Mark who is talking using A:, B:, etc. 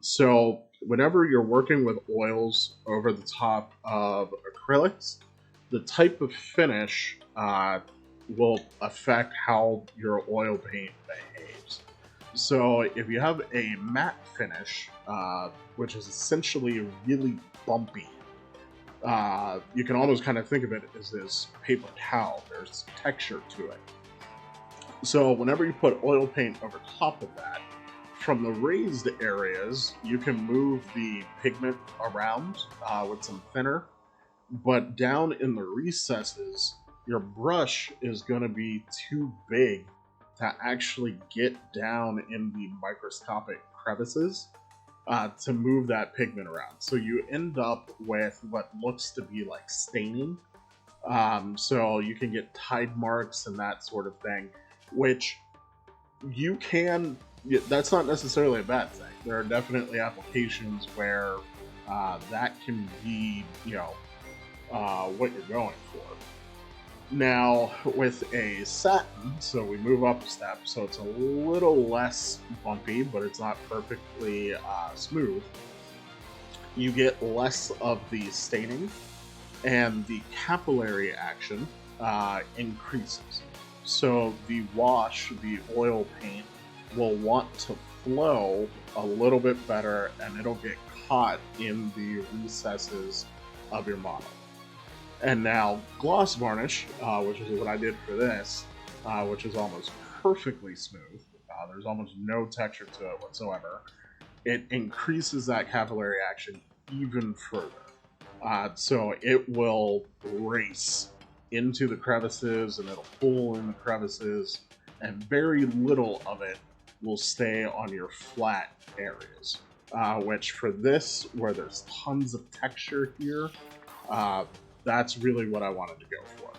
A: So whenever you're working with oils over the top of acrylics, the type of finish will affect how your oil paint behaves. So if you have a matte finish, which is essentially really bumpy, you can almost kind of think of it as this paper towel. There's texture to it. So whenever you put oil paint over top of that, from the raised areas, you can move the pigment around with some thinner, but down in the recesses, your brush is going to be too big to actually get down in the microscopic crevices to move that pigment around. So you end up with what looks to be like staining. So you can get tide marks and that sort of thing, which you can. That's not necessarily a bad thing. There are definitely applications where that can be, what you're going for. Now, with a satin, so we move up a step, so it's a little less bumpy, but it's not perfectly smooth. You get less of the staining, and the capillary action increases. So the wash, the oil paint, will want to flow a little bit better, and it'll get caught in the recesses of your model. And now gloss varnish, which is what I did for this, which is almost perfectly smooth. There's almost no texture to it whatsoever. It increases that capillary action even further. So it will race into the crevices and it'll pull in the crevices, and very little of it will stay on your flat areas. Which for this, where there's tons of texture here, that's really what I wanted to go for.